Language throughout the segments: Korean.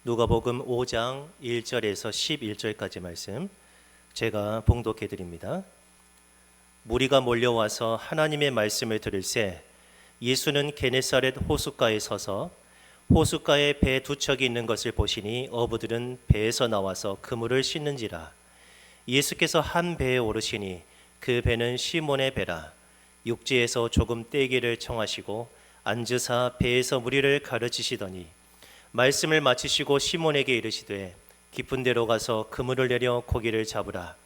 누가복음 5장 1절에서 11절까지 말씀 제가 봉독해 드립니다. 무리가 몰려와서 하나님의 말씀을 들을새 예수는 게네사렛 호숫가에 서서 호숫가에 배 두 척이 있는 것을 보시니 어부들은 배에서 나와서 그물을 씻는지라. 예수께서 한 배에 오르시니 그 배는 시몬의 배라. 육지에서 조금 떼기를 청하시고 앉으사 배에서 무리를 가르치시더니 말씀을 마치시고 시몬에게 이르시되 깊은 데로 가서 그물을 내려 고기를 잡으라.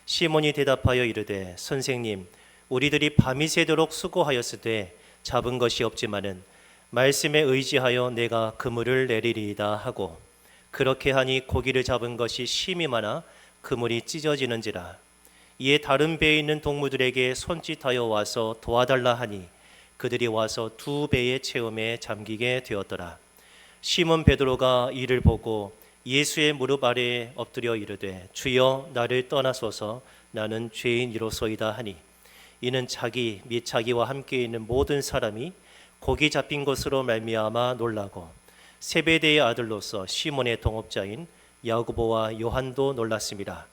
시몬이 대답하여 이르되 선생님, 우리들이 밤이 새도록 수고하였으되 잡은 것이 없지만은 말씀에 의지하여 내가 그물을 내리리이다 하고, 그렇게 하니 고기를 잡은 것이 심히 많아 그물이 찢어지는지라. 이에 다른 배에 있는 동무들에게 손짓하여 와서 도와달라 하니 그들이 와서 두 배의 체험에 잠기게 되었더라. 시몬 베드로가 이를 보고 예수의 무릎 아래에 엎드려 이르되 주여, 나를 떠나소서, 나는 죄인이로소이다 하니, 이는 자기 및 자기와 함께 있는 모든 사람이 고기 잡힌 것으로 말미암아 놀라고 세베대의 아들로서 시몬의 동업자인 야고보와 요한도 놀랐습니다.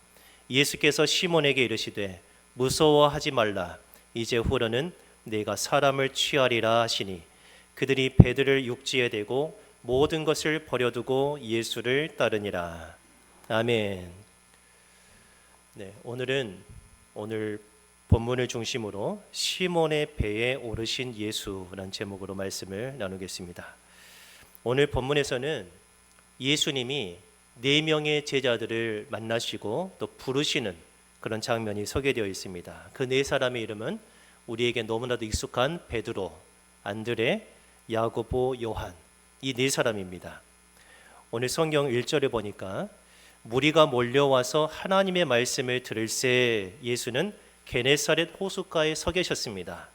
예수께서 시몬에게 이르시되 무서워하지 말라. 이제 후로는 내가 사람을 취하리라 하시니, 그들이 배들을 육지에 대고 모든 것을 버려두고 예수를 따르니라. 아멘. 네, 오늘 본문을 중심으로 시몬의 배에 오르신 예수라는 제목으로 말씀을 나누겠습니다. 오늘 본문에서는 예수님이 4명의 제자들을 만나시고 또 부르시는 그런 장면이 소개되어 있습니다. 그 4사람의 이름은 우리에게 너무나도 익숙한 베드로, 안드레, 야고보, 요한, 이 4사람입니다. 오늘 성경 1절에 보니까 무리가 몰려와서 하나님의 말씀을 들을새 예수는 게네사렛 호숫가에 서 계셨습니다.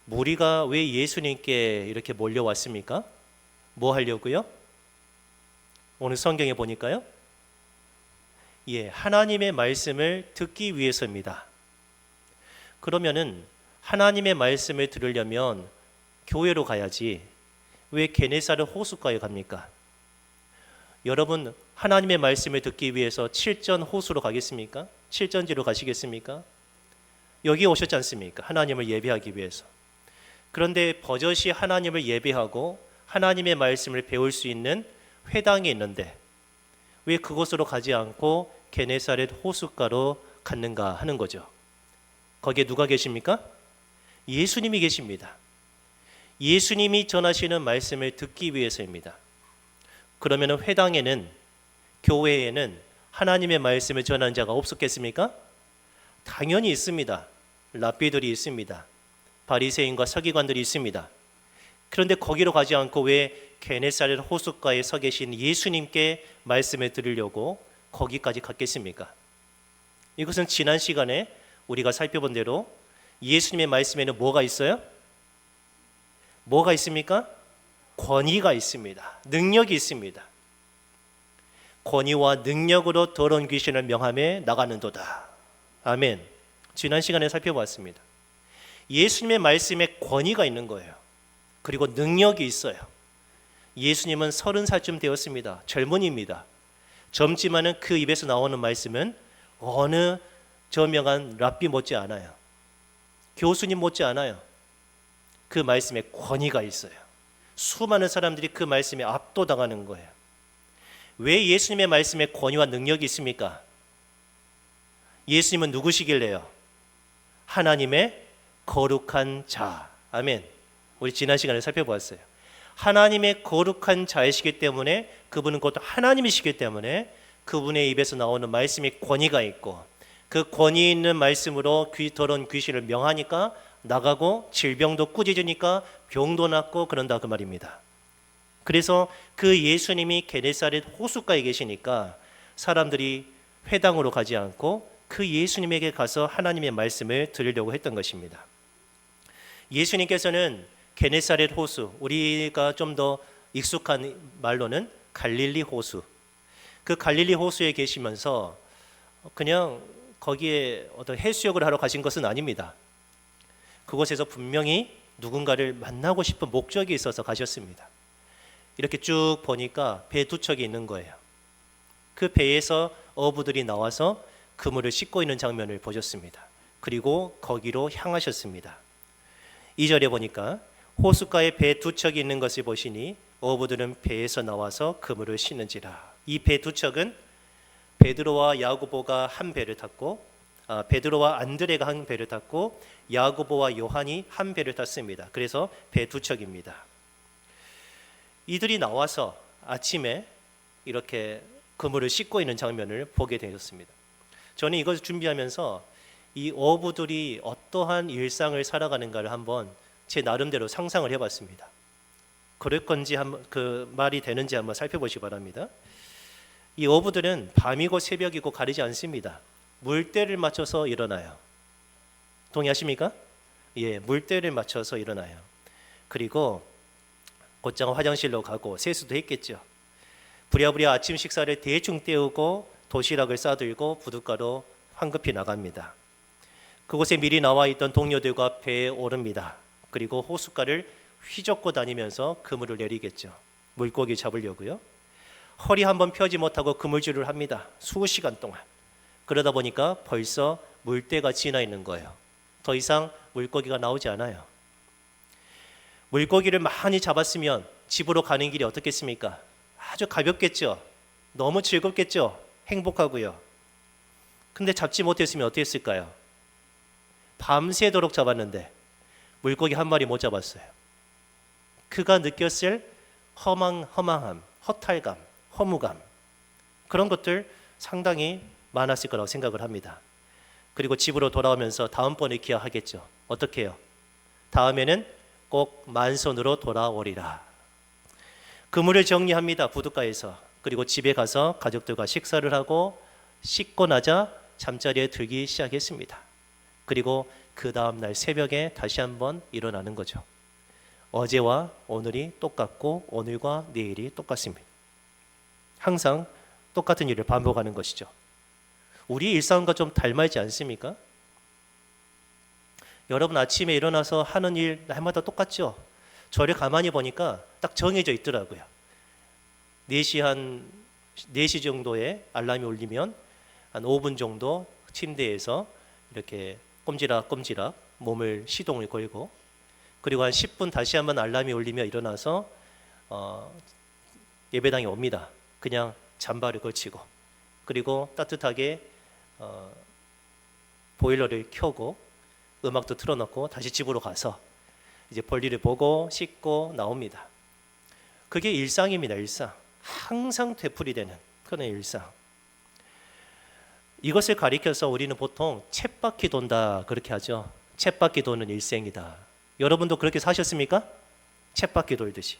무리가 왜 예수님께 이렇게 몰려왔습니까? 뭐 하려고요? 오늘 성경에 보니까요, 하나님의 말씀을 듣기 위해서입니다. 그러면은 하나님의 말씀을 들으려면 교회로 가야지 왜 게네사렛 호숫가에 갑니까? 여러분, 하나님의 말씀을 듣기 위해서 칠전 호수로 가겠습니까? 칠전지로 가시겠습니까? 여기 오셨지 않습니까? 하나님을 예배하기 위해서. 그런데 버젓이 하나님을 예배하고 하나님의 말씀을 배울 수 있는 회당이 있는데 왜 그곳으로 가지 않고 게네사렛 호숫가로 갔는가 하는 거죠. 거기에 누가 계십니까? 예수님이 계십니다. 예수님이 전하시는 말씀을 듣기 위해서입니다. 그러면 회당에는, 교회에는 하나님의 말씀을 전하는 자가 없었겠습니까? 당연히 있습니다. 랍비들이 있습니다. 바리새인과 서기관들이 있습니다. 그런데 거기로 가지 않고 왜 게네사렛 호숫가에 서 계신 예수님께 말씀을 들으려고 거기까지 갔겠습니까? 이것은 지난 시간에 우리가 살펴본 대로 예수님의 말씀에는 뭐가 있어요? 뭐가 있습니까? 권위가 있습니다. 능력이 있습니다. 권위와 능력으로 더러운 귀신을 명함에 나가는도다. 아멘. 지난 시간에 살펴봤습니다. 예수님의 말씀에 권위가 있는 거예요. 그리고 능력이 있어요. 예수님은 30살쯤 되었습니다. 젊은이입니다. 젊지만은 그 입에서 나오는 말씀은 어느 저명한 랍비 못지 않아요. 교수님 못지 않아요. 그 말씀에 권위가 있어요. 수많은 사람들이 그 말씀에 압도당하는 거예요. 왜 예수님의 말씀에 권위와 능력이 있습니까? 예수님은 누구시길래요? 하나님의 거룩한 자. 아멘. 우리 지난 시간에 살펴보았어요. 하나님의 거룩한 자이시기 때문에, 그분은 곧 하나님이시기 때문에 그분의 입에서 나오는 말씀에 권위가 있고, 그 권위 있는 말씀으로 더러운 귀신을 명하니까 나가고, 질병도 꾸짖으니까 병도 낫고 그런다, 그 말입니다. 그래서 그 예수님이 게네사렛 호숫가에 계시니까 사람들이 회당으로 가지 않고 그 예수님에게 가서 하나님의 말씀을 들으려고 했던 것입니다. 예수님께서는 게네사렛 호수, 우리가 좀 더 익숙한 말로는 갈릴리 호수, 그 갈릴리 호수에 계시면서 그냥 거기에 어떤 해수욕을 하러 가신 것은 아닙니다. 그곳에서 분명히 누군가를 만나고 싶은 목적이 있어서 가셨습니다. 이렇게 쭉 보니까 배 두 척이 있는 거예요. 그 배에서 어부들이 나와서 그물을 씻고 있는 장면을 보셨습니다. 그리고 거기로 향하셨습니다. 2절에 보니까 호숫가에 배 두 척이 있는 것을 보시니 어부들은 배에서 나와서 그물을 씻는지라. 이 배 두 척은 베드로와 야고보가 한 배를 탔고 베드로와 안드레가 한 배를 탔고 야고보와 요한이 한 배를 탔습니다. 그래서 배 두 척입니다. 이들이 나와서 아침에 이렇게 그물을 씻고 있는 장면을 보게 되었습니다. 저는 이것을 준비하면서 이 어부들이 어떠한 일상을 살아가는가를 한번 제 나름대로 상상을 해봤습니다. 그럴 건지 그 말이 되는지 한번 살펴보시기 바랍니다. 이 어부들은 밤이고 새벽이고 가리지 않습니다. 물때를 맞춰서 일어나요. 동의하십니까? 예, 물때를 맞춰서 일어나요. 그리고 곧장 화장실로 가고 세수도 했겠죠. 부랴부랴 아침 식사를 대충 때우고 도시락을 싸들고 부둣가로 황급히 나갑니다. 그곳에 미리 나와 있던 동료들과 배에 오릅니다. 그리고 호숫가를 휘젓고 다니면서 그물을 내리겠죠. 물고기 잡으려고요. 허리 한번 펴지 못하고 그물질을 합니다. 수시간 동안. 그러다 보니까 벌써 물때가 지나 있는 거예요. 더 이상 물고기가 나오지 않아요. 물고기를 많이 잡았으면 집으로 가는 길이 어떻겠습니까? 아주 가볍겠죠. 너무 즐겁겠죠. 행복하고요. 근데 잡지 못했으면 어땠을까요? 밤새도록 잡았는데 물고기 한 마리 못 잡았어요. 그가 느꼈을 허망함, 허탈감, 허무감, 그런 것들 상당히 많았을 거라고 생각을 합니다. 그리고 집으로 돌아오면서 다음번에 기약하겠죠. 어떻게 해요? 다음에는 꼭 만손으로 돌아오리라. 그물을 정리합니다. 부둣가에서. 그리고 집에 가서 가족들과 식사를 하고 씻고 나자 잠자리에 들기 시작했습니다. 그리고 그 다음날 새벽에 다시 한번 일어나는 거죠. 어제와 오늘이 똑같고 오늘과 내일이 똑같습니다. 항상 똑같은 일을 반복하는 것이죠. 우리 일상과 좀 닮아있지 않습니까? 여러분 아침에 일어나서 하는 일 날마다 똑같죠? 저를 가만히 보니까 딱 정해져 있더라고요. 4시 정도에 알람이 울리면 한 5분 정도 침대에서 이렇게 꼼지락꼼지락 몸을 시동을 걸고, 그리고 한 10분 다시 한번 알람이 울리며 일어나서 예배당에 옵니다. 그냥 잠바를 걸치고, 그리고 따뜻하게 보일러를 켜고 음악도 틀어놓고 다시 집으로 가서 이제 볼일을 보고 씻고 나옵니다. 그게 일상입니다. 일상. 항상 되풀이되는 그런 일상. 이것을 가리켜서 우리는 보통 쳇바퀴 돈다 그렇게 하죠. 쳇바퀴 도는 일생이다. 여러분도 그렇게 사셨습니까? 쳇바퀴 돌듯이.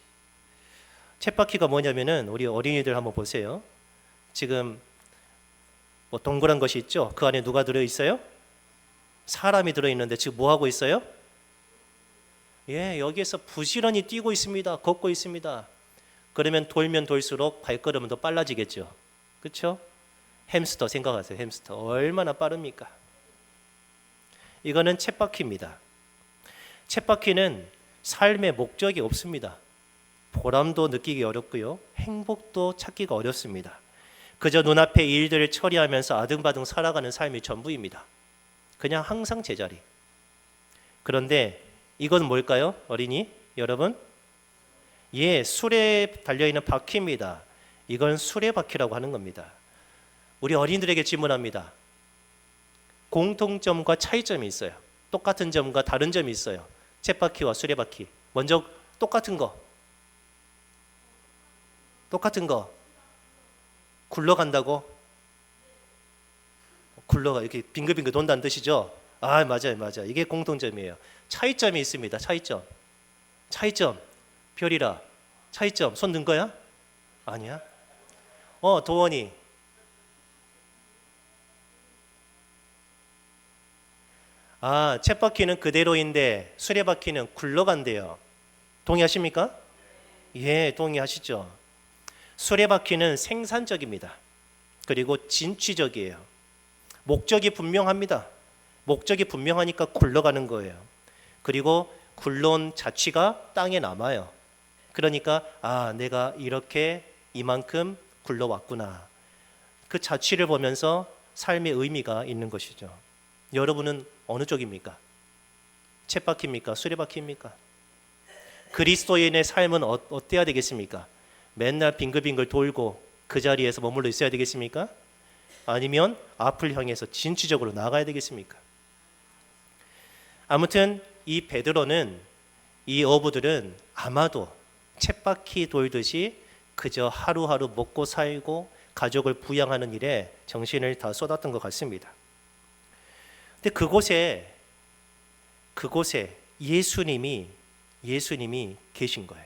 쳇바퀴가 뭐냐면은 우리 어린이들 한번 보세요. 지금 뭐 동그란 것이 있죠. 그 안에 누가 들어있어요? 사람이 들어있는데 지금 뭐 하고 있어요? 예, 여기에서 부지런히 뛰고 있습니다. 걷고 있습니다. 그러면 돌면 돌수록 발걸음은 더 빨라지겠죠. 그렇죠? 햄스터 생각하세요. 햄스터 얼마나 빠릅니까? 이거는 쳇바퀴입니다. 쳇바퀴는 삶의 목적이 없습니다. 보람도 느끼기 어렵고요. 행복도 찾기가 어렵습니다. 그저 눈앞의 일들을 처리하면서 아등바등 살아가는 삶이 전부입니다. 그냥 항상 제자리. 그런데 이건 뭘까요? 어린이 여러분? 예, 술에 달려있는 바퀴입니다. 이건 수레바퀴라고 하는 겁니다. 우리 어린이들에게 질문합니다. 공통점과 차이점이 있어요. 똑같은 점과 다른 점이 있어요. 쳇바퀴와 수레바퀴. 먼저 똑같은 거. 굴러간다고? 굴러가 이렇게 빙글빙글 돈다는 뜻이죠. 아, 맞아요. 이게 공통점이에요. 차이점이 있습니다. 차이점. 별이라. 차이점. 손 든 거야? 아니야. 도원이. 쳇바퀴는 그대로인데 수레바퀴는 굴러간대요. 동의하십니까? 예, 동의하시죠. 수레바퀴는 생산적입니다. 그리고 진취적이에요. 목적이 분명합니다. 목적이 분명하니까 굴러가는 거예요. 그리고 굴러온 자취가 땅에 남아요. 그러니까 내가 이렇게 이만큼 굴러왔구나. 그 자취를 보면서 삶의 의미가 있는 것이죠. 여러분은 어느 쪽입니까? 쳇바퀴입니까? 수레바퀴입니까? 그리스도인의 삶은 어때야 되겠습니까? 맨날 빙글빙글 돌고 그 자리에서 머물러 있어야 되겠습니까? 아니면 앞을 향해서 진취적으로 나가야 되겠습니까? 아무튼 이 베드로는, 이 어부들은 아마도 쳇바퀴 돌듯이 그저 하루하루 먹고 살고 가족을 부양하는 일에 정신을 다 쏟았던 것 같습니다. 근데 그곳에 예수님이 계신 거예요.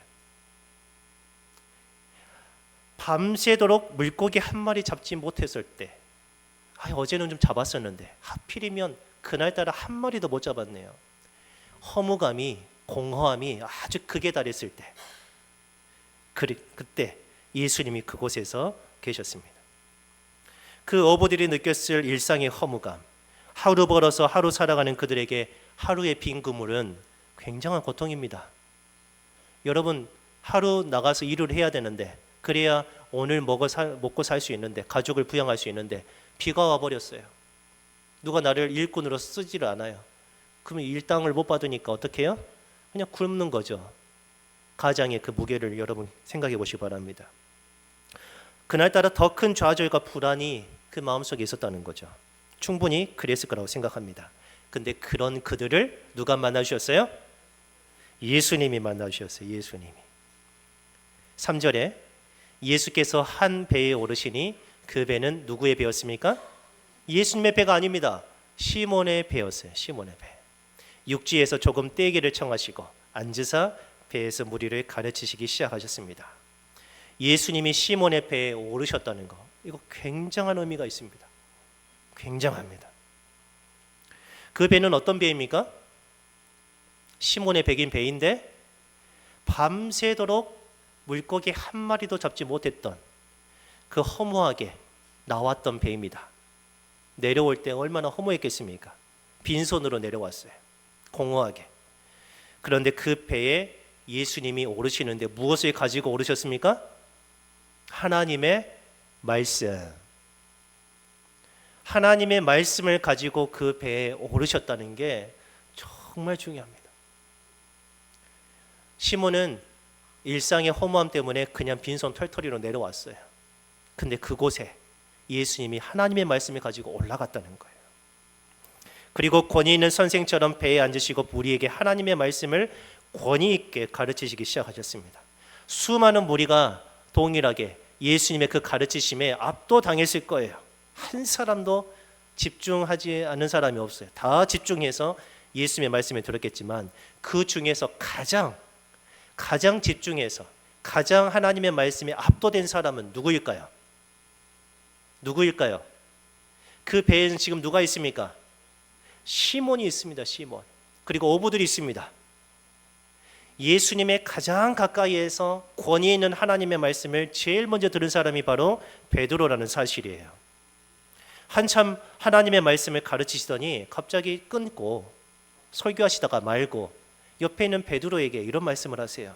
밤새도록 물고기 한 마리 잡지 못했을 때, 어제는 좀 잡았었는데 하필이면 그날따라 한 마리도 못 잡았네요. 허무감이, 공허함이 아주 극에 달했을 때, 그때 예수님이 그곳에서 계셨습니다. 그 어부들이 느꼈을 일상의 허무감, 하루 벌어서 하루 살아가는 그들에게 하루의 빈 그물은 굉장한 고통입니다. 여러분, 하루 나가서 일을 해야 되는데, 그래야 오늘 먹고 살 수 있는데, 가족을 부양할 수 있는데 비가 와버렸어요. 누가 나를 일꾼으로 쓰지를 않아요. 그러면 일당을 못 받으니까 어떻게 해요? 그냥 굶는 거죠. 가장의 그 무게를 여러분 생각해 보시기 바랍니다. 그날따라 더 큰 좌절과 불안이 그 마음속에 있었다는 거죠. 충분히 그랬을 거라고 생각합니다. 근데 그런 그들을 누가 만나주셨어요? 예수님이 만나주셨어요. 예수님이. 3절에 예수께서 한 배에 오르시니 그 배는 누구의 배였습니까? 예수님의 배가 아닙니다. 시몬의 배였어요. 시몬의 배. 육지에서 조금 떼기를 청하시고 앉으사 배에서 무리를 가르치시기 시작하셨습니다. 예수님이 시몬의 배에 오르셨다는 거, 이거 굉장한 의미가 있습니다. 굉장합니다. 그 배는 어떤 배입니까? 시몬의 배긴 배인데 밤새도록 물고기 한 마리도 잡지 못했던 그 허무하게 나왔던 배입니다. 내려올 때 얼마나 허무했겠습니까? 빈손으로 내려왔어요. 공허하게. 그런데 그 배에 예수님이 오르시는데 무엇을 가지고 오르셨습니까? 하나님의 말씀. 하나님의 말씀을 가지고 그 배에 오르셨다는 게 정말 중요합니다. 시몬은 일상의 허무함 때문에 그냥 빈손 털털이로 내려왔어요. 근데 그곳에 예수님이 하나님의 말씀을 가지고 올라갔다는 거예요. 그리고 권위 있는 선생처럼 배에 앉으시고 우리에게 하나님의 말씀을 권위 있게 가르치시기 시작하셨습니다. 수많은 무리가 동일하게 예수님의 그 가르치심에 압도당했을 거예요. 한 사람도 집중하지 않는 사람이 없어요. 다 집중해서 예수님의 말씀에 들었겠지만 그 중에서 가장 집중해서 가장 하나님의 말씀에 압도된 사람은 누구일까요? 그 배에는 지금 누가 있습니까? 시몬이 있습니다. 시몬. 그리고 어부들이 있습니다. 예수님의 가장 가까이에서 권위 있는 하나님의 말씀을 제일 먼저 들은 사람이 바로 베드로라는 사실이에요. 한참 하나님의 말씀을 가르치시더니 갑자기 끊고 설교하시다가 말고 옆에 있는 베드로에게 이런 말씀을 하세요.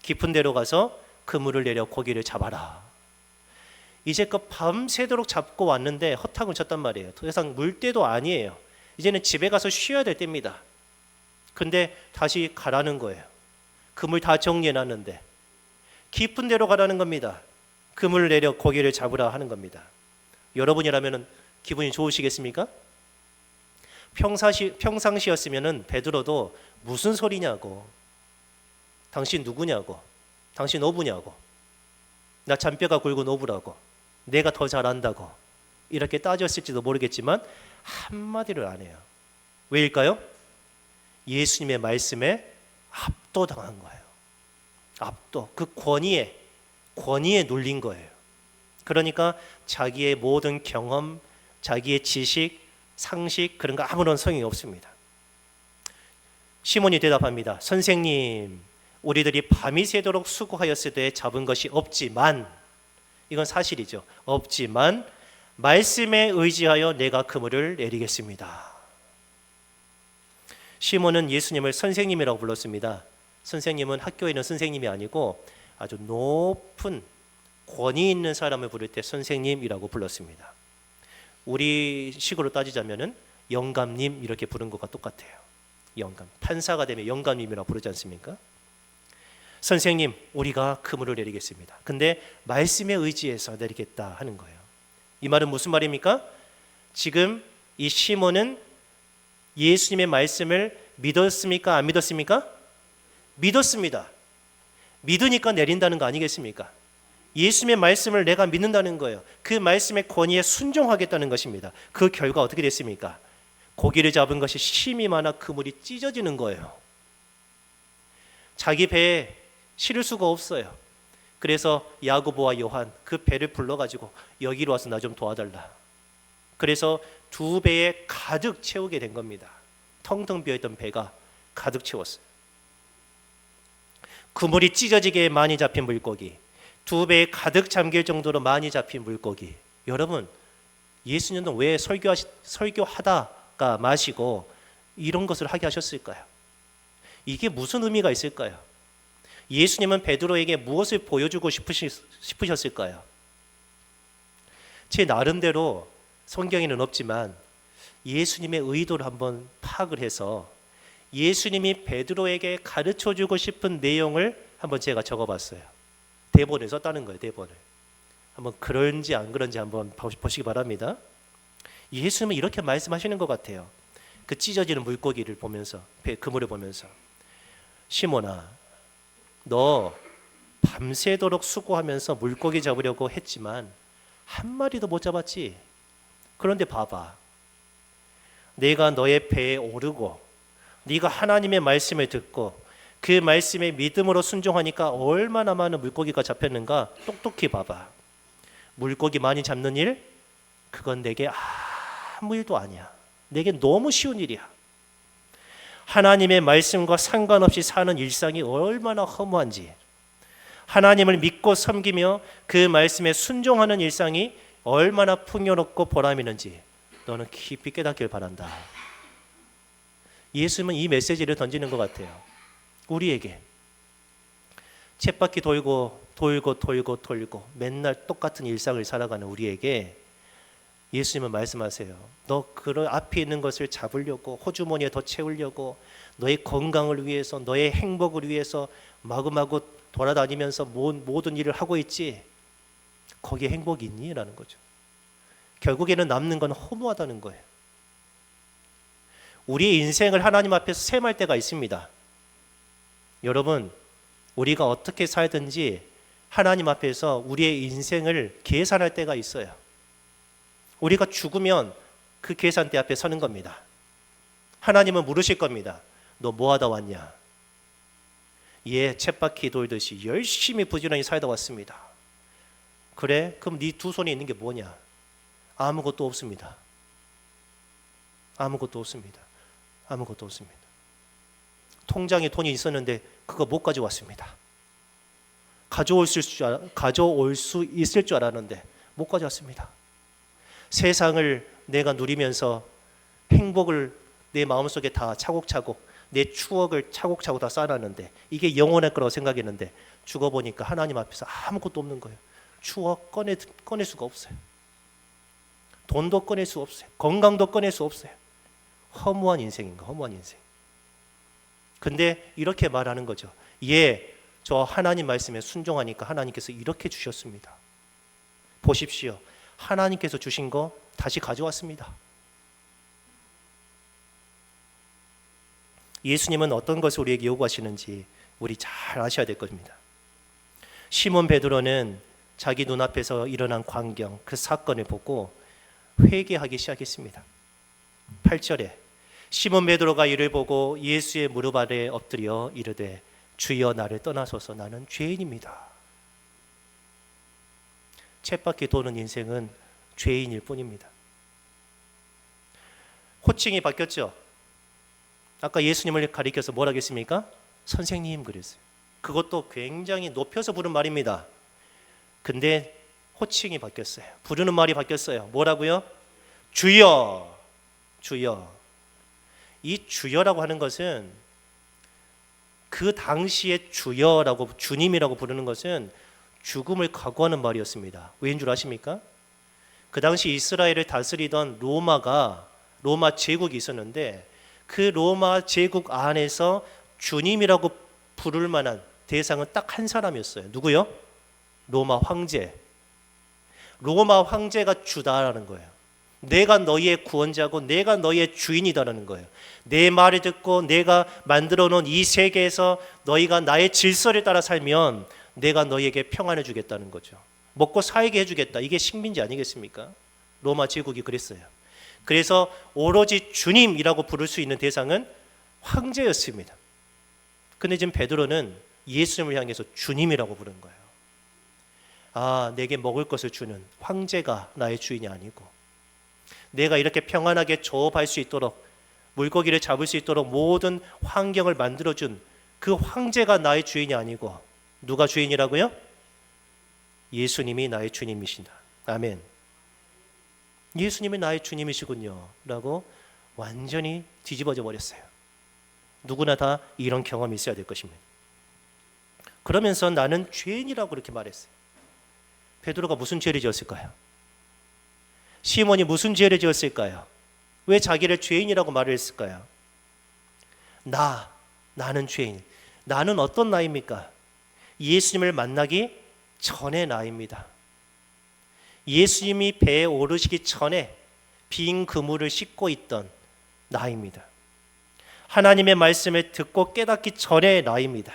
깊은 데로 가서 그물을 내려 고기를 잡아라. 이제껏 밤새도록 잡고 왔는데 허탕을 쳤단 말이에요. 더 이상 물때도 아니에요. 이제는 집에 가서 쉬어야 될 때입니다. 근데 다시 가라는 거예요. 그물 다 정리해놨는데 깊은 데로 가라는 겁니다. 그물을 내려 고기를 잡으라 하는 겁니다. 여러분이라면 기분이 좋으시겠습니까? 평상시였으면 베드로도 무슨 소리냐고, 당신 누구냐고, 당신 어부냐고, 나 잔뼈가 굵은 어부라고, 내가 더 잘한다고 이렇게 따졌을지도 모르겠지만 한마디를 안 해요. 왜일까요? 예수님의 말씀에 압도당한 거예요. 압도. 그 권위에 눌린 거예요. 그러니까 자기의 모든 경험, 자기의 지식, 상식 그런 거 아무런 소용이 없습니다. 시몬이 대답합니다. 선생님, 우리들이 밤이 새도록 수고하였으되 잡은 것이 없지만, 이건 사실이죠. 없지만 말씀에 의지하여 내가 그물을 내리겠습니다. 시몬은 예수님을 선생님이라고 불렀습니다. 선생님은 학교에 있는 선생님이 아니고 아주 높은 권위 있는 사람을 부를 때 선생님이라고 불렀습니다. 우리 식으로 따지자면은 영감님 이렇게 부른 것과 똑같아요. 영감. 판사가 되면 영감님이라고 부르지 않습니까? 선생님, 우리가 그물을 내리겠습니다. 근데 말씀에 의지해서 내리겠다 하는 거예요. 이 말은 무슨 말입니까? 지금 이 시몬은 예수님의 말씀을 믿었습니까? 안 믿었습니까? 믿었습니다. 믿으니까 내린다는 거 아니겠습니까? 예수님의 말씀을 내가 믿는다는 거예요. 그 말씀의 권위에 순종하겠다는 것입니다. 그 결과 어떻게 됐습니까? 고기를 잡은 것이 힘이 많아 그물이 찢어지는 거예요. 자기 배에 실을 수가 없어요. 그래서 야고보와 요한 그 배를 불러가지고 여기로 와서 나 좀 도와달라. 그래서 두 배에 가득 채우게 된 겁니다. 텅텅 비어있던 배가 가득 채웠어요. 그물이 찢어지게 많이 잡힌 물고기, 두 배에 가득 잠길 정도로 많이 잡힌 물고기. 여러분, 예수님은 왜 설교하다가 마시고 이런 것을 하게 하셨을까요? 이게 무슨 의미가 있을까요? 예수님은 베드로에게 무엇을 보여주고 싶으셨을까요? 제 나름대로 성경에는 없지만 예수님의 의도를 한번 파악을 해서 예수님이 베드로에게 가르쳐주고 싶은 내용을 한번 제가 적어봤어요. 대본에 썼다는 거예요. 대본을. 한번 그런지 안 그런지 한번 보시기 바랍니다. 예수님은 이렇게 말씀하시는 것 같아요. 그 찢어지는 물고기를 보면서, 그물을 보면서, 시몬아, 너 밤새도록 수고하면서 물고기 잡으려고 했지만 한 마리도 못 잡았지? 그런데 봐봐, 내가 너의 배에 오르고 네가 하나님의 말씀을 듣고 그 말씀에 믿음으로 순종하니까 얼마나 많은 물고기가 잡혔는가. 똑똑히 봐봐. 물고기 많이 잡는 일, 그건 내게 아무 일도 아니야. 내게 너무 쉬운 일이야. 하나님의 말씀과 상관없이 사는 일상이 얼마나 허무한지, 하나님을 믿고 섬기며 그 말씀에 순종하는 일상이 얼마나 풍요롭고 보람있는지 너는 깊이 깨닫길 바란다. 예수님은 이 메시지를 던지는 것 같아요. 우리에게 쳇바퀴 돌고 맨날 똑같은 일상을 살아가는 우리에게 예수님은 말씀하세요. 너 그 앞에 있는 것을 잡으려고, 호주머니에 더 채우려고, 너의 건강을 위해서, 너의 행복을 위해서 마구마구 돌아다니면서 모든 일을 하고 있지? 거기에 행복이 있니? 라는 거죠. 결국에는 남는 건 허무하다는 거예요. 우리의 인생을 하나님 앞에서 셈할 때가 있습니다. 여러분, 우리가 어떻게 살든지 하나님 앞에서 우리의 인생을 계산할 때가 있어요. 우리가 죽으면 그 계산대 앞에 서는 겁니다. 하나님은 물으실 겁니다. 너 뭐 하다 왔냐? 예, 쳇바퀴 돌듯이 열심히 부지런히 살다 왔습니다. 그래? 그럼 네 두 손에 있는 게 뭐냐? 아무것도 없습니다. 아무것도 없습니다. 아무것도 없습니다. 통장에 돈이 있었는데 그거 못 가져왔습니다. 가져올 수 있을 줄 알았는데 못 가져왔습니다. 세상을 내가 누리면서 행복을 내 마음속에 다 차곡차곡, 내 추억을 차곡차곡 다 쌓아놨는데 이게 영원할 거라고 생각했는데 죽어보니까 하나님 앞에서 아무것도 없는 거예요. 추억 꺼낼 수가 없어요. 돈도 꺼낼 수 없어요. 건강도 꺼낼 수 없어요. 허무한 인생인가, 허무한 인생. 근데 이렇게 말하는 거죠. 예, 저 하나님 말씀에 순종하니까 하나님께서 이렇게 주셨습니다. 보십시오. 하나님께서 주신 거 다시 가져왔습니다. 예수님은 어떤 것을 우리에게 요구하시는지 우리 잘 아셔야 될 겁니다. 시몬 베드로는 자기 눈앞에서 일어난 광경, 그 사건을 보고 회개하기 시작했습니다. 8절에 시몬 베드로가 이를 보고 예수의 무릎 아래 엎드려 이르되 주여 나를 떠나소서 나는 죄인입니다. 쳇바퀴 도는 인생은 죄인일 뿐입니다. 호칭이 바뀌었죠. 아까 예수님을 가리켜서 뭐라 했습니까? 선생님 그랬어요. 그것도 굉장히 높여서 부른 말입니다. 근데 호칭이 바뀌었어요. 부르는 말이 바뀌었어요. 뭐라고요? 주여, 주여. 이 주여라고 하는 것은 그 당시에 주여라고, 주님이라고 부르는 것은 죽음을 각오하는 말이었습니다. 왜인 줄 아십니까? 그 당시 이스라엘을 다스리던 로마 제국이 있었는데, 그 로마 제국 안에서 주님이라고 부를 만한 대상은 딱 한 사람이었어요. 누구요? 로마 황제. 로마 황제가 주다라는 거예요. 내가 너희의 구원자고 내가 너희의 주인이다라는 거예요. 내 말을 듣고 내가 만들어 놓은 이 세계에서 너희가 나의 질서를 따라 살면 내가 너희에게 평안을 주겠다는 거죠. 먹고 살게 해주겠다. 이게 식민지 아니겠습니까? 로마 제국이 그랬어요. 그래서 오로지 주님이라고 부를 수 있는 대상은 황제였습니다. 근데 지금 베드로는 예수님을 향해서 주님이라고 부른 거예요. 내게 먹을 것을 주는 황제가 나의 주인이 아니고, 내가 이렇게 평안하게 조업할 수 있도록, 물고기를 잡을 수 있도록 모든 환경을 만들어준 그 황제가 나의 주인이 아니고, 누가 주인이라고요? 예수님이 나의 주님이신다. 아멘. 예수님이 나의 주님이시군요 라고 완전히 뒤집어져 버렸어요. 누구나 다 이런 경험이 있어야 될 것입니다. 그러면서 나는 죄인이라고 그렇게 말했어요. 베드로가 무슨 죄를 지었을까요? 시몬이 무슨 죄를 지었을까요? 왜 자기를 죄인이라고 말을 했을까요? 나는 죄인. 나는 어떤 나입니까? 예수님을 만나기 전의 나입니다. 예수님이 배에 오르시기 전에 빈 그물을 씻고 있던 나입니다. 하나님의 말씀을 듣고 깨닫기 전의 나입니다.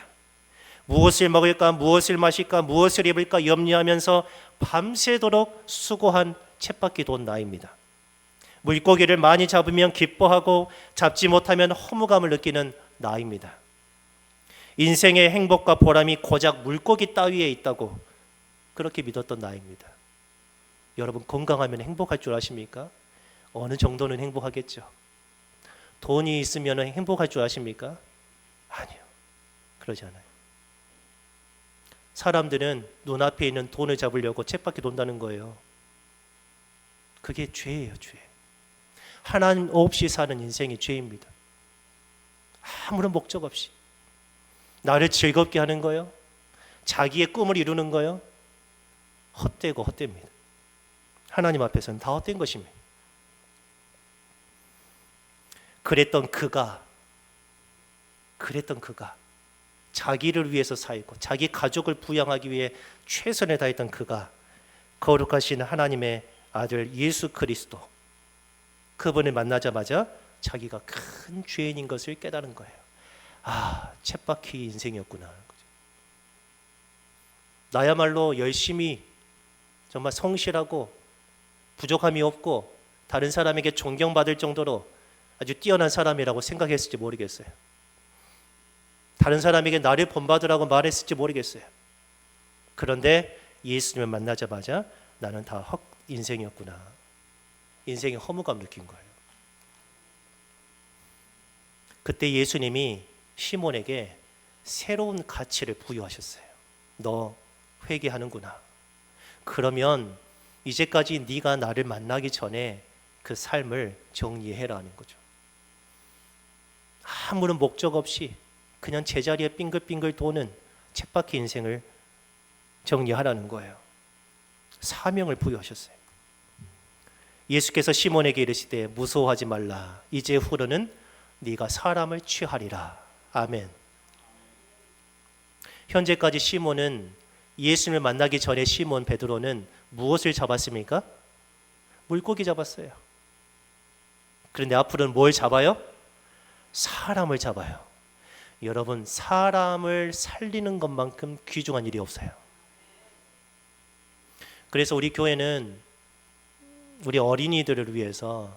무엇을 먹을까, 무엇을 마실까, 무엇을 입을까 염려하면서 밤새도록 수고한 쳇바퀴 돈 나입니다. 물고기를 많이 잡으면 기뻐하고 잡지 못하면 허무감을 느끼는 나입니다. 인생의 행복과 보람이 고작 물고기 따위에 있다고 그렇게 믿었던 나입니다. 여러분, 건강하면 행복할 줄 아십니까? 어느 정도는 행복하겠죠. 돈이 있으면 행복할 줄 아십니까? 아니요, 그러지 않아요. 사람들은 눈앞에 있는 돈을 잡으려고 쳇바퀴 돈다는 거예요. 그게 죄예요, 죄. 하나님 없이 사는 인생이 죄입니다. 아무런 목적 없이 나를 즐겁게 하는 거요, 자기의 꿈을 이루는 거요, 헛되고 헛됩니다. 하나님 앞에서는 다 헛된 것입니다. 그랬던 그가 자기를 위해서 살고 자기 가족을 부양하기 위해 최선을 다했던 그가 거룩하신 하나님의 아들 예수 그리스도, 그분을 만나자마자 자기가 큰 죄인인 것을 깨달은 거예요. 쳇바퀴 인생이었구나. 나야말로 열심히 정말 성실하고 부족함이 없고 다른 사람에게 존경받을 정도로 아주 뛰어난 사람이라고 생각했을지 모르겠어요. 다른 사람에게 나를 본받으라고 말했을지 모르겠어요. 그런데 예수님을 만나자마자 나는 다 헛 인생이었구나. 인생의 허무감 느낀 거예요. 그때 예수님이 시몬에게 새로운 가치를 부여하셨어요. 너 회개하는구나. 그러면 이제까지 네가 나를 만나기 전에 그 삶을 정리해라 하는 거죠. 아무런 목적 없이 그냥 제자리에 빙글빙글 도는 쳇바퀴 인생을 정리하라는 거예요. 사명을 부여하셨어요. 예수께서 시몬에게 이르시되 무서워하지 말라. 이제 후로는 네가 사람을 취하리라. 아멘. 현재까지 시몬은, 예수님을 만나기 전에 시몬 베드로는 무엇을 잡았습니까? 물고기 잡았어요. 그런데 앞으로는 뭘 잡아요? 사람을 잡아요. 여러분, 사람을 살리는 것만큼 귀중한 일이 없어요. 그래서 우리 교회는 우리 어린이들을 위해서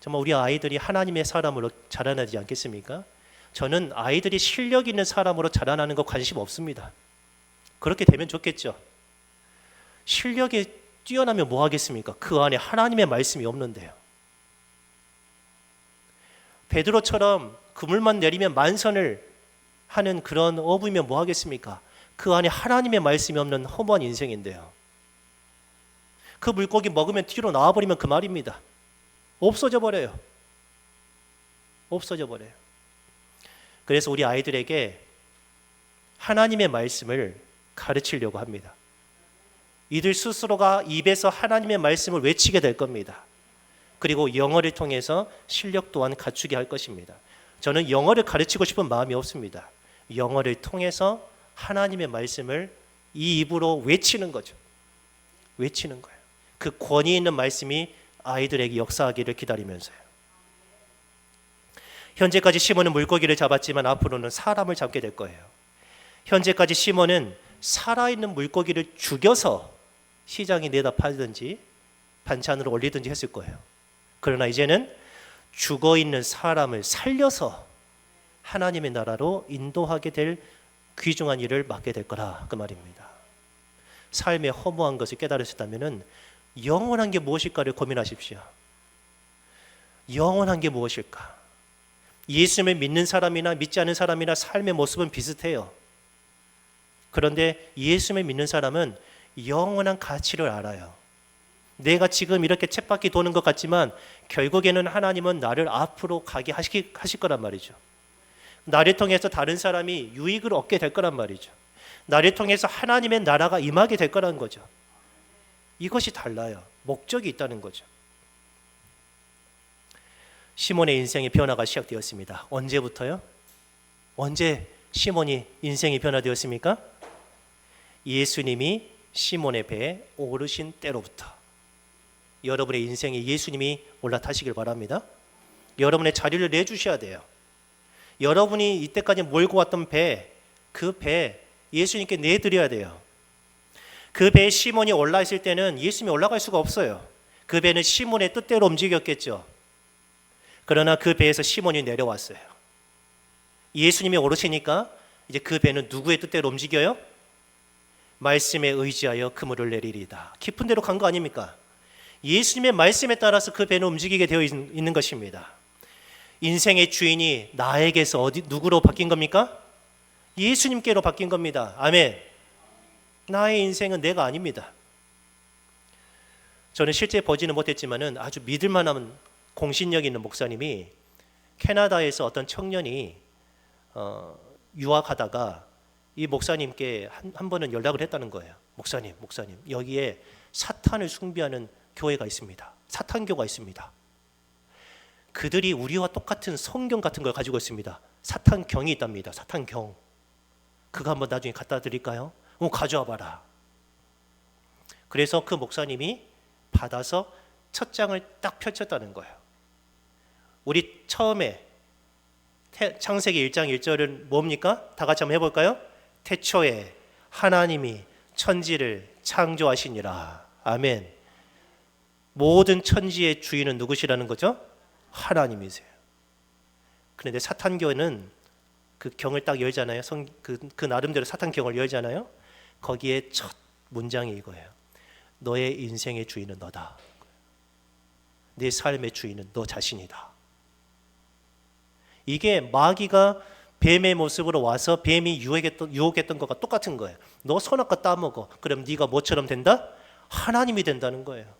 정말 우리 아이들이 하나님의 사람으로 자라나지 않겠습니까? 저는 아이들이 실력 있는 사람으로 자라나는 거 관심 없습니다. 그렇게 되면 좋겠죠. 실력이 뛰어나면 뭐 하겠습니까? 그 안에 하나님의 말씀이 없는데요. 베드로처럼 그물만 내리면 만선을 하는 그런 어부이면 뭐 하겠습니까? 그 안에 하나님의 말씀이 없는 허무한 인생인데요. 그 물고기 먹으면 뒤로 나와버리면 그 말입니다. 없어져 버려요. 없어져 버려요. 그래서 우리 아이들에게 하나님의 말씀을 가르치려고 합니다. 이들 스스로가 입에서 하나님의 말씀을 외치게 될 겁니다. 그리고 영어를 통해서 실력 또한 갖추게 할 것입니다. 저는 영어를 가르치고 싶은 마음이 없습니다. 영어를 통해서 하나님의 말씀을 이 입으로 외치는 거죠. 외치는 거예요. 그 권위 있는 말씀이 아이들에게 역사하기를 기다리면서요. 현재까지 시몬은 물고기를 잡았지만 앞으로는 사람을 잡게 될 거예요. 현재까지 시몬은 살아있는 물고기를 죽여서 시장에 내다 팔든지 반찬으로 올리든지 했을 거예요. 그러나 이제는 죽어있는 사람을 살려서 하나님의 나라로 인도하게 될 귀중한 일을 맡게 될 거라 그 말입니다. 삶의 허무한 것을 깨달으셨다면 영원한 게 무엇일까를 고민하십시오. 영원한 게 무엇일까? 예수님을 믿는 사람이나 믿지 않는 사람이나 삶의 모습은 비슷해요. 그런데 예수님을 믿는 사람은 영원한 가치를 알아요. 내가 지금 이렇게 쳇바퀴 도는 것 같지만 결국에는 하나님은 나를 앞으로 가게 하실 거란 말이죠. 나를 통해서 다른 사람이 유익을 얻게 될 거란 말이죠. 나를 통해서 하나님의 나라가 임하게 될 거라는 거죠. 이것이 달라요. 목적이 있다는 거죠. 시몬의 인생의 변화가 시작되었습니다. 언제부터요? 언제 시몬이 인생이 변화되었습니까? 예수님이 시몬의 배에 오르신 때로부터. 여러분의 인생에 예수님이 올라타시길 바랍니다. 여러분의 자리를 내주셔야 돼요. 여러분이 이때까지 몰고 왔던 배, 그 배 예수님께 내드려야 돼요. 그 배에 시몬이 올라있을 때는 예수님이 올라갈 수가 없어요. 그 배는 시몬의 뜻대로 움직였겠죠. 그러나 그 배에서 시몬이 내려왔어요. 예수님이 오르시니까 이제 그 배는 누구의 뜻대로 움직여요? 말씀에 의지하여 그물을 내리리다. 깊은 데로 간 거 아닙니까? 예수님의 말씀에 따라서 그 배는 움직이게 되어 있는 것입니다. 인생의 주인이 나에게서 누구로 바뀐 겁니까? 예수님께로 바뀐 겁니다. 아멘. 나의 인생은 내가 아닙니다. 저는 실제 보지는 못했지만은 아주 믿을 만한 공신력 있는 목사님이 캐나다에서 어떤 청년이 유학하다가 이 목사님께 한 번은 연락을 했다는 거예요. 목사님, 여기에 사탄을 숭배하는 교회가 있습니다. 사탄교가 있습니다. 그들이 우리와 똑같은 성경 같은 걸 가지고 있습니다. 사탄경이 있답니다. 사탄경. 그거 한번 나중에 갖다 드릴까요? 가져와 봐라. 그래서 그 목사님이 받아서 첫 장을 딱 펼쳤다는 거예요. 우리 처음에 창세기 1장 1절은 뭡니까? 다 같이 한번 해볼까요? 태초에 하나님이 천지를 창조하시니라. 아멘. 모든 천지의 주인은 누구시라는 거죠? 하나님이세요. 그런데 사탄교는 그 경을 딱 열잖아요. 그 나름대로 사탄경을 열잖아요. 거기에 첫 문장이 이거예요. 너의 인생의 주인은 너다. 내 삶의 주인은 너 자신이다. 이게 마귀가 뱀의 모습으로 와서 뱀이 유혹했던 것과 똑같은 거예요. 너 선악과 따먹어. 그럼 네가 뭐처럼 된다? 하나님이 된다는 거예요.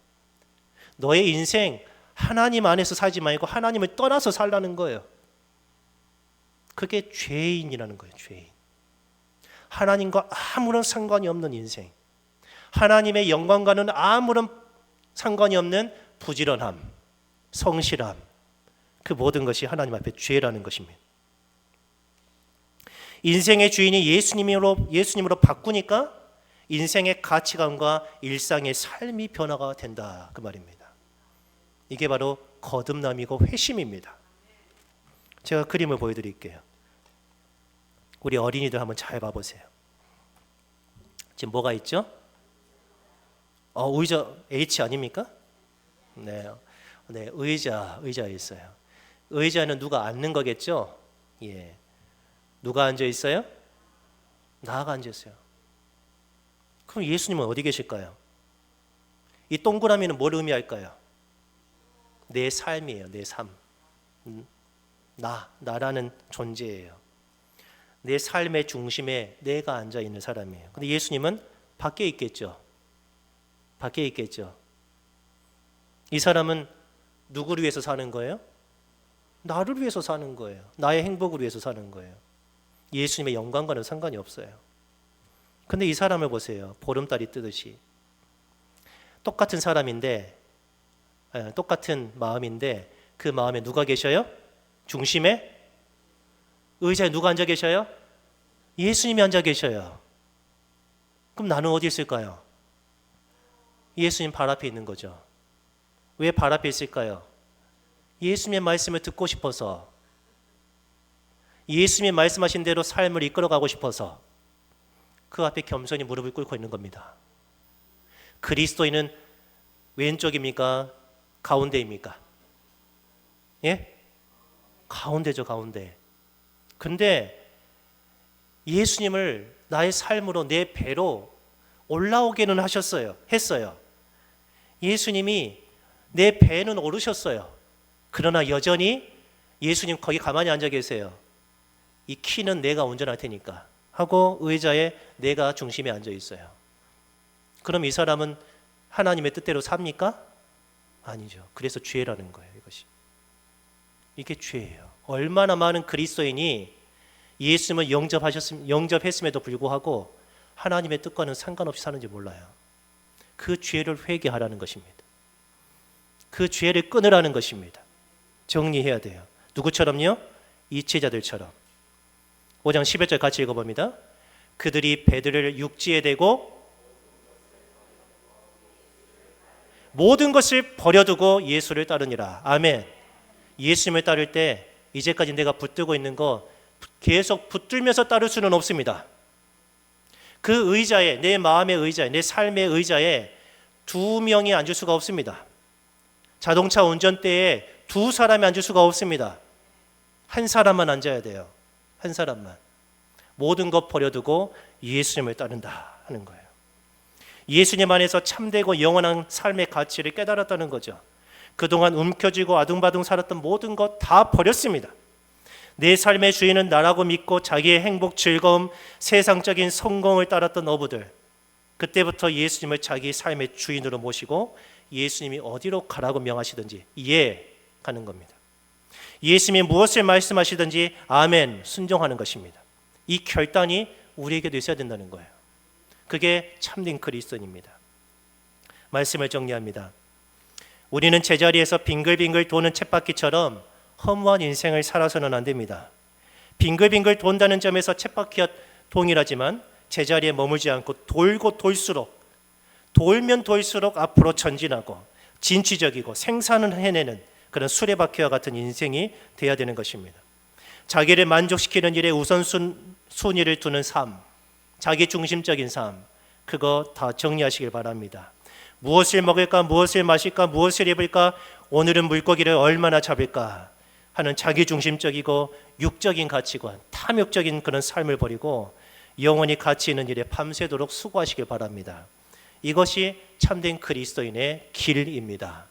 너의 인생 하나님 안에서 살지 말고 하나님을 떠나서 살라는 거예요. 그게 죄인이라는 거예요. 죄인. 하나님과 아무런 상관이 없는 인생. 하나님의 영광과는 아무런 상관이 없는 부지런함, 성실함. 그 모든 것이 하나님 앞에 죄라는 것입니다. 인생의 주인이 예수님으로 바꾸니까 인생의 가치관과 일상의 삶이 변화가 된다 그 말입니다. 이게 바로 거듭남이고 회심입니다. 제가 그림을 보여드릴게요. 우리 어린이들 한번 잘 봐보세요. 지금 뭐가 있죠? 의자 H 아닙니까? 네, 의자 있어요. 의자는 누가 앉는 거겠죠? 예. 누가 앉아 있어요? 나가 앉아 있어요. 그럼 예수님은 어디 계실까요? 이 동그라미는 뭘 의미할까요? 내 삶이에요. 내 삶. 나라는 존재예요. 내 삶의 중심에 내가 앉아 있는 사람이에요. 근데 예수님은 밖에 있겠죠. 밖에 있겠죠. 이 사람은 누구를 위해서 사는 거예요? 나를 위해서 사는 거예요. 나의 행복을 위해서 사는 거예요. 예수님의 영광과는 상관이 없어요. 근데 이 사람을 보세요. 보름달이 뜨듯이 똑같은 사람인데, 똑같은 마음인데 그 마음에 누가 계셔요? 중심에? 의자에 누가 앉아 계셔요? 예수님이 앉아 계셔요. 그럼 나는 어디 있을까요? 예수님 발 앞에 있는 거죠. 왜 발 앞에 있을까요? 예수님의 말씀을 듣고 싶어서, 예수님이 말씀하신 대로 삶을 이끌어가고 싶어서 그 앞에 겸손히 무릎을 꿇고 있는 겁니다. 그리스도인은 왼쪽입니까? 가운데입니까? 예? 가운데죠, 가운데. 근데 예수님을 나의 삶으로, 내 배로 올라오게는 했어요. 예수님이 내 배는 오르셨어요. 그러나 여전히 예수님 거기 가만히 앉아 계세요. 이 키는 내가 운전할 테니까 하고 의자에 내가 중심에 앉아 있어요. 그럼 이 사람은 하나님의 뜻대로 삽니까? 아니죠. 그래서 죄라는 거예요, 이것이. 이게 죄예요. 얼마나 많은 그리스도인이 예수님을 영접했음에도 불구하고 하나님의 뜻과는 상관없이 사는지 몰라요. 그 죄를 회개하라는 것입니다. 그 죄를 끊으라는 것입니다. 정리해야 돼요. 누구처럼요? 이치자들처럼. 5장 11절 같이 읽어봅니다. 그들이 배들을 육지에 대고 모든 것을 버려두고 예수를 따르니라. 아멘. 예수님을 따를 때 이제까지 내가 붙들고 있는 거 계속 붙들면서 따를 수는 없습니다. 그 의자에, 내 마음의 의자에, 내 삶의 의자에 두 명이 앉을 수가 없습니다. 자동차 운전대에 두 사람이 앉을 수가 없습니다. 한 사람만 앉아야 돼요. 한 사람만. 모든 것 버려두고 예수님을 따른다 하는 거예요. 예수님 안에서 참되고 영원한 삶의 가치를 깨달았다는 거죠. 그동안 움켜쥐고 아둥바둥 살았던 모든 것 다 버렸습니다. 내 삶의 주인은 나라고 믿고 자기의 행복, 즐거움, 세상적인 성공을 따랐던 어부들, 그때부터 예수님을 자기 삶의 주인으로 모시고 예수님이 어디로 가라고 명하시든지 예 가는 겁니다. 예수님이 무엇을 말씀하시든지 아멘 순종하는 것입니다. 이 결단이 우리에게도 있어야 된다는 거예요. 그게 참된 그리스도인입니다. 말씀을 정리합니다. 우리는 제자리에서 빙글빙글 도는 쳇바퀴처럼 허무한 인생을 살아서는 안 됩니다. 빙글빙글 돈다는 점에서 쳇바퀴와 동일하지만 제자리에 머물지 않고 돌고 돌수록, 돌면 돌수록 앞으로 전진하고 진취적이고 생산을 해내는 그런 수레바퀴와 같은 인생이 돼야 되는 것입니다. 자기를 만족시키는 일에 우선순위를 두는 삶, 자기중심적인 삶, 그거 다 정리하시길 바랍니다. 무엇을 먹을까, 무엇을 마실까, 무엇을 입을까, 오늘은 물고기를 얼마나 잡을까 하는 자기중심적이고 육적인 가치관, 탐욕적인 그런 삶을 버리고 영원히 가치 있는 일에 밤새도록 수고하시길 바랍니다. 이것이 참된 그리스도인의 길입니다.